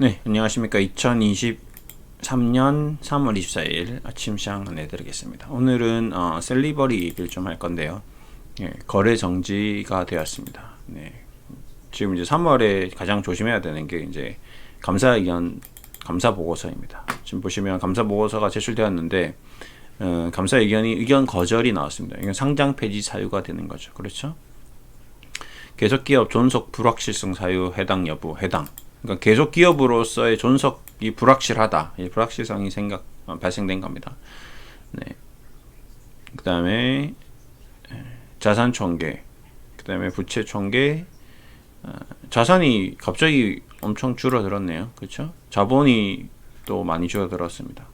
네, 안녕하십니까. 2023년 3월 24일 아침 시장 안내드리겠습니다. 오늘은 셀리버리 얘기를 좀 할 건데요. 예, 거래 정지가 되었습니다. 네, 지금 이제 3월에 가장 조심해야 되는 게 이제 감사의견, 감사 보고서입니다. 지금 보시면 감사 보고서가 제출되었는데 감사의견이 의견 거절이 나왔습니다. 이건 상장 폐지 사유가 되는 거죠. 그렇죠? 계속기업 존속 불확실성 사유 해당 여부 해당. 그러니까 계속 기업으로서의 존속이 불확실하다. 이 불확실성이 발생된 겁니다. 네. 그 다음에 자산 총계, 그 다음에 부채 총계, 자산이 갑자기 엄청 줄어들었네요. 그렇죠? 자본이 또 많이 줄어들었습니다.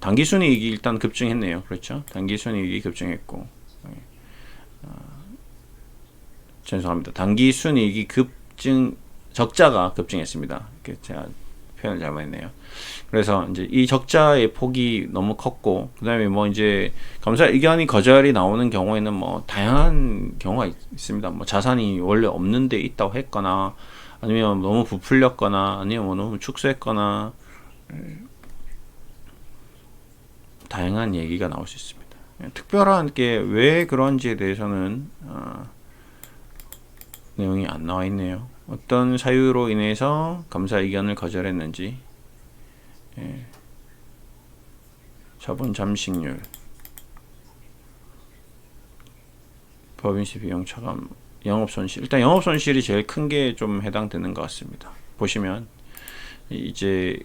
당기순이익이 일단 급증했네요. 그렇죠? 당기순이익이 급증했고, 죄송합니다. 당기순이익이 적자가 급증했습니다. 제가 표현을 잘못했네요. 그래서 이제 이 적자의 폭이 너무 컸고, 그 다음에 뭐 이제 감사 의견이 거절이 나오는 경우에는 뭐 다양한 경우가 있습니다. 뭐 자산이 원래 없는 데 있다고 했거나, 아니면 너무 부풀렸거나, 아니면 뭐 너무 축소했거나, 다양한 얘기가 나올 수 있습니다. 특별한 게 왜 그런지에 대해서는 내용이 안 나와 있네요. 어떤 사유로 인해서 감사 의견을 거절했는지, 자본 잠식률, 법인세 비용 차감, 영업 손실. 일단 영업 손실이 제일 큰 게 좀 해당되는 것 같습니다. 보시면 이제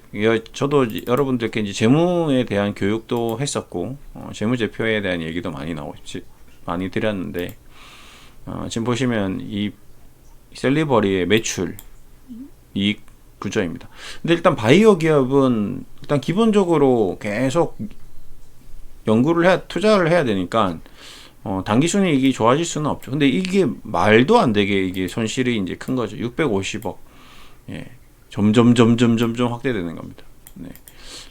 저도 여러분들께 이제 재무에 대한 교육도 했었고, 재무제표에 대한 얘기도 많이 드렸는데, 지금 보시면 이 셀리버리의 매출 이익 구조입니다. 근데 일단 바이오 기업은 일단 기본적으로 계속 투자를 해야 되니까 단기 순이익이 좋아질 수는 없죠. 근데 이게 말도 안 되게 이게 손실이 이제 큰 거죠. 650억. 예. 점점 확대되는 겁니다. 네.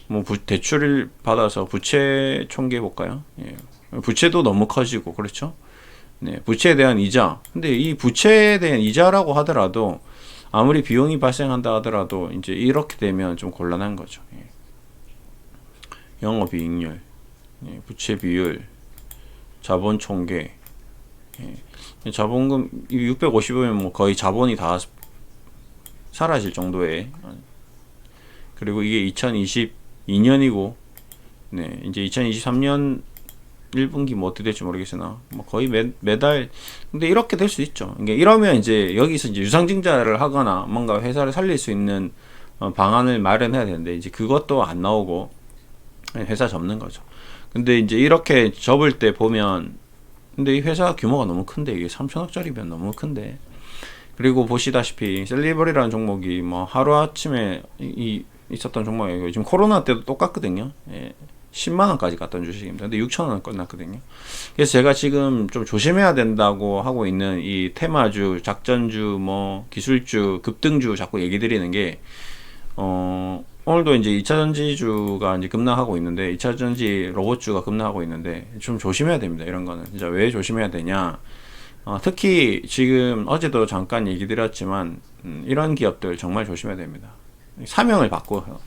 뭐 대출을 받아서 부채 총계 볼까요? 예. 부채도 너무 커지고 그렇죠? 네, 부채에 대한 이자. 근데 이 부채에 대한 이자라고 하더라도 아무리 비용이 발생한다 하더라도 이제 이렇게 되면 좀 곤란한 거죠. 예. 영업이익률, 예. 부채 비율, 자본 총계. 예. 자본금 650이면 뭐 거의 자본이 다 사라질 정도의. 그리고 이게 2022년이고, 네, 이제 2023년 1분기 뭐 어떻게 될지 모르겠으나 뭐 거의 매달 근데 이렇게 될 수 있죠. 그러니까 이러면 이제 여기서 이제 유상증자를 하거나 뭔가 회사를 살릴 수 있는 방안을 마련해야 되는데 이제 그것도 안 나오고 회사 접는 거죠. 근데 이제 이렇게 접을 때 보면 근데 이 회사 규모가 너무 큰데 이게 3천억짜리면 너무 큰데 그리고 보시다시피 셀리버리라는 종목이 뭐 하루아침에 있었던 종목이고 지금 코로나 때도 똑같거든요. 예. 10만원까지 갔던 주식입니다. 근데 6천원 끝났거든요. 그래서 제가 지금 좀 조심해야 된다고 하고 있는 이 테마주, 작전주, 뭐 기술주, 급등주 자꾸 얘기 드리는 게 오늘도 이제 2차전지주가 이제 급락하고 있는데 2차전지 로봇주가 급락하고 있는데 좀 조심해야 됩니다. 이런 거는 진짜 왜 조심해야 되냐? 특히 지금 어제도 잠깐 얘기 드렸지만 이런 기업들 정말 조심해야 됩니다. 사명을 바꿔서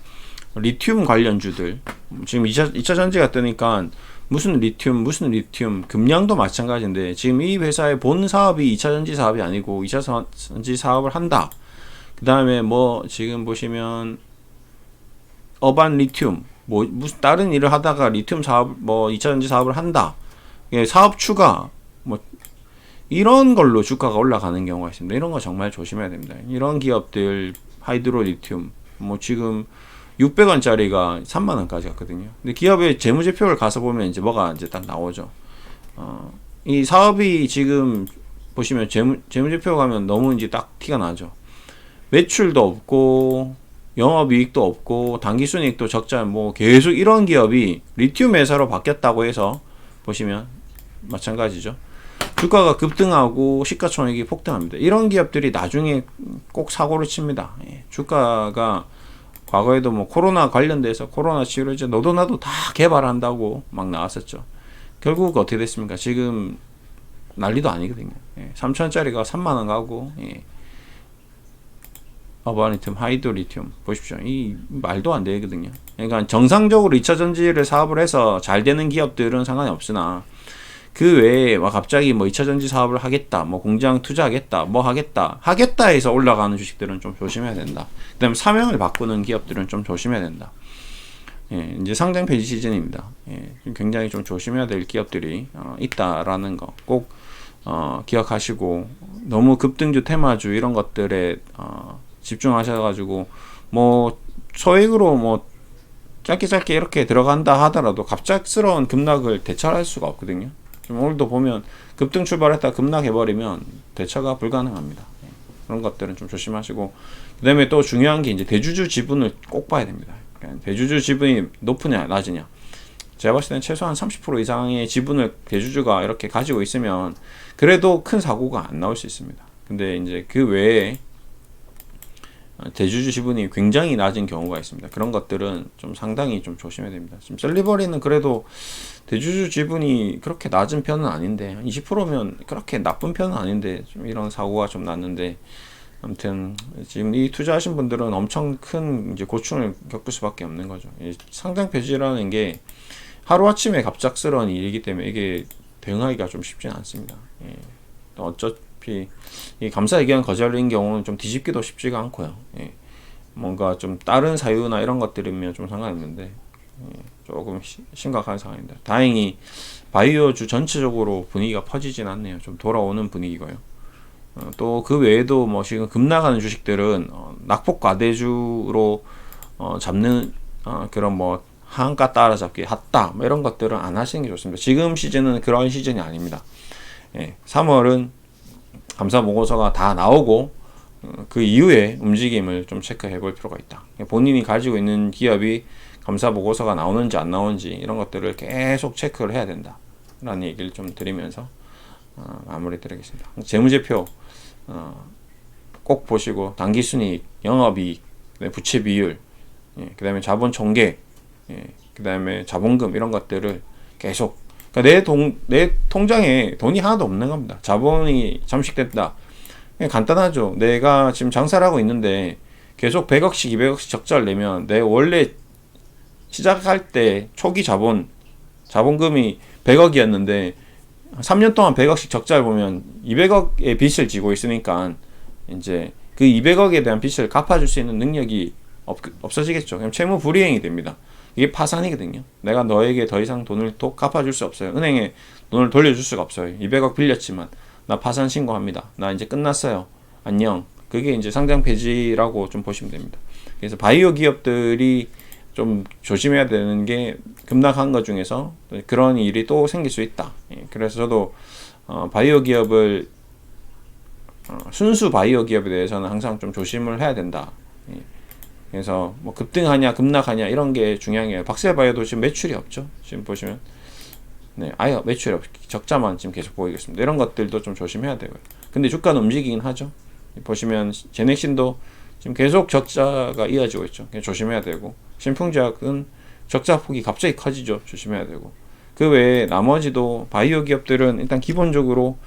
리튬 관련주들 지금 2차 전지가 뜨니까 무슨 리튬 금량도 마찬가지인데 지금 이 회사의 본 사업이 2차 전지 사업이 아니고 2차 전지 사업을 한다. 그 다음에 뭐 지금 보시면 어반 리튬 뭐 무슨 다른 일을 하다가 리튬 사업 뭐 2차 전지 사업을 한다. 사업 추가 뭐 이런 걸로 주가가 올라가는 경우가 있습니다. 이런 거 정말 조심해야 됩니다. 이런 기업들 하이드로 리튬 뭐 지금 600원짜리가 3만원까지 갔거든요. 근데 기업의 재무제표를 가서 보면 이제 뭐가 이제 딱 나오죠. 이 사업이 지금 보시면 재무제표 가면 너무 이제 딱 티가 나죠. 매출도 없고, 영업이익도 없고, 당기순이익도 적자, 뭐 계속 이런 기업이 리튬 회사로 바뀌었다고 해서 보시면 마찬가지죠. 주가가 급등하고 시가총액이 폭등합니다. 이런 기업들이 나중에 꼭 사고를 칩니다. 예, 주가가 과거에도 뭐 코로나 관련돼서 코로나 치료제 너도 나도 다 개발한다고 막 나왔었죠. 결국 어떻게 됐습니까? 지금 난리도 아니거든요. 예, 3천원짜리가 3만원 가고, 예. 어바니튬, 하이드로리튬 보십시오. 이 말도 안 되거든요. 그러니까 정상적으로 2차 전지를 사업을 해서 잘 되는 기업들은 상관이 없으나 그 외에 막 갑자기 뭐 2차 전지 사업을 하겠다, 뭐 공장 투자하겠다, 뭐 하겠다 해서 올라가는 주식들은 좀 조심해야 된다. 그다음에 사명을 바꾸는 기업들은 좀 조심해야 된다. 예, 이제 상장 폐지 시즌입니다. 예, 굉장히 좀 조심해야 될 기업들이 있다라는 거 꼭 기억하시고, 너무 급등주, 테마주 이런 것들에 집중하셔가지고 뭐 소액으로 뭐 짧게 이렇게 들어간다 하더라도 갑작스러운 급락을 대처할 수가 없거든요. 좀 오늘도 보면 급등 출발했다 급락해버리면 대처가 불가능합니다. 예, 그런 것들은 좀 조심하시고, 그 다음에 또 중요한 게 이제 대주주 지분을 꼭 봐야 됩니다. 대주주 지분이 높으냐 낮으냐, 제가 봤을 때는 최소한 30% 이상의 지분을 대주주가 이렇게 가지고 있으면 그래도 큰 사고가 안 나올 수 있습니다. 근데 이제 그 외에 대주주 지분이 굉장히 낮은 경우가 있습니다. 그런 것들은 좀 상당히 좀 조심해야 됩니다. 지금 셀리버리는 그래도 대주주 지분이 그렇게 낮은 편은 아닌데, 20%면 그렇게 나쁜 편은 아닌데 좀 이런 사고가 좀 났는데, 아무튼 지금 이 투자하신 분들은 엄청 큰 이제 고충을 겪을 수밖에 없는 거죠. 상장 폐지라는 게 하루아침에 갑작스러운 일이기 때문에 이게 대응하기가 좀 쉽지는 않습니다. 예. 어차피 이 감사 의견 거절인 경우는 좀 뒤집기도 쉽지가 않고요. 예. 뭔가 좀 다른 사유나 이런 것들이면 좀 상관없는데, 예. 조금 심각한 상황입니다. 다행히 바이오주 전체적으로 분위기가 퍼지진 않네요. 좀 돌아오는 분위기고요. 또 그 외에도 뭐 지금 급락하는 주식들은 낙폭 과대주로 잡는 그런 뭐 한가 따라잡기 핫다 뭐 이런 것들은 안 하시는 게 좋습니다. 지금 시즌은 그런 시즌이 아닙니다. 예, 3월은 감사 보고서가 다 나오고 그 이후에 움직임을 좀 체크해 볼 필요가 있다. 본인이 가지고 있는 기업이 감사 보고서가 나오는지 안 나오는지 이런 것들을 계속 체크를 해야 된다 라는 얘기를 좀 드리면서 마무리 드리겠습니다. 재무제표 꼭 보시고, 당기순이익, 영업이익, 부채 비율, 예, 그 다음에 자본 총계, 예, 그 다음에 자본금 이런 것들을 계속, 그러니까 내 통장에 돈이 하나도 없는 겁니다. 자본이 잠식됐다. 그냥 간단하죠. 내가 지금 장사를 하고 있는데 계속 100억씩 200억씩 적자를 내면 내 원래 시작할 때 초기 자본금이 100억이었는데 3년 동안 100억씩 적자를 보면 200억의 빚을 지고 있으니까 이제 그 200억에 대한 빚을 갚아줄 수 있는 능력이 없어지겠죠. 그럼 채무 불이행이 됩니다. 이게 파산이거든요. 내가 너에게 더 이상 돈을 갚아줄 수 없어요. 은행에 돈을 돌려줄 수가 없어요. 200억 빌렸지만 나 파산 신고합니다. 나 이제 끝났어요. 안녕. 그게 이제 상장 폐지라고 좀 보시면 됩니다. 그래서 바이오 기업들이 좀 조심해야 되는 게, 급락한 것 중에서 그런 일이 또 생길 수 있다. 예, 그래서 저도 바이오 기업을 순수 바이오 기업에 대해서는 항상 좀 조심을 해야 된다. 예, 그래서 뭐 급등하냐 급락하냐 이런 게 중요한 게, 박셀바이오도 지금 매출이 없죠. 지금 보시면 네, 아예 매출이 적자만 지금 계속 보이겠습니다. 이런 것들도 좀 조심해야 되고요. 근데 주가는 움직이긴 하죠. 보시면 제넥신도 지금 계속 적자가 이어지고 있죠. 조심해야 되고, 신풍제약은 적자 폭이 갑자기 커지죠. 조심해야 되고, 그 외에 나머지도 바이오 기업들은 일단 기본적으로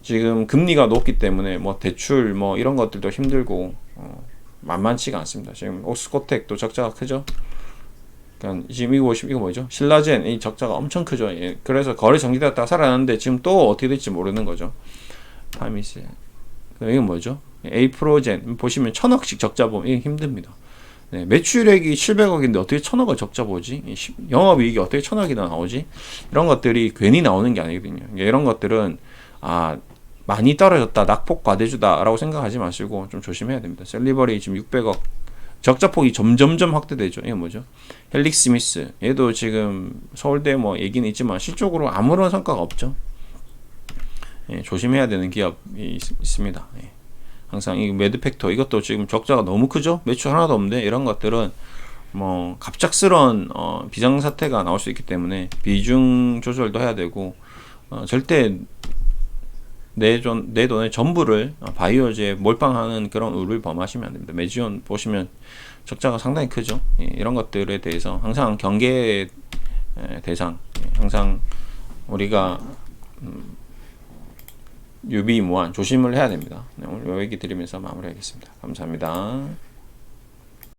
지금 금리가 높기 때문에 뭐 대출 뭐 이런 것들도 힘들고 만만치가 않습니다. 지금 옥스코텍도 적자가 크죠. 그러니까 지금 이거 뭐죠? 신라젠 이 적자가 엄청 크죠. 예. 그래서 거래 정지됐다가 살아났는데 지금 또 어떻게 될지 모르는 거죠. 파미스. 이건 뭐죠? 에이프로젠 보시면 1000억씩 적자 보면 이게 힘듭니다. 네, 매출액이 700억인데 어떻게 1000억을 적자 보지? 영업이익이 어떻게 1000억이나 나오지? 이런 것들이 괜히 나오는 게 아니거든요. 이런 것들은 많이 떨어졌다, 낙폭 과대주다 라고 생각하지 마시고 좀 조심해야 됩니다. 셀리버리 지금 600억 적자폭이 점점점 확대되죠. 이게 뭐죠? 헬릭 스미스 얘도 지금 서울대 뭐 얘기는 있지만 실적으로 아무런 성과가 없죠. 예, 조심해야 되는 기업이 있습니다. 예. 항상 이 매드팩터 이것도 지금 적자가 너무 크죠. 매출 하나도 없는데 이런 것들은 뭐 갑작스러운 비상사태가 나올 수 있기 때문에 비중 조절도 해야 되고, 절대 내 돈의 전부를 바이오제에 몰빵하는 그런 우를 범하시면 안 됩니다. 메지온 보시면 적자가 상당히 크죠. 예, 이런 것들에 대해서 항상 경계의 대상, 항상 우리가 유비무환 조심을 해야 됩니다. 네, 오늘 요 얘기 드리면서 마무리하겠습니다. 감사합니다.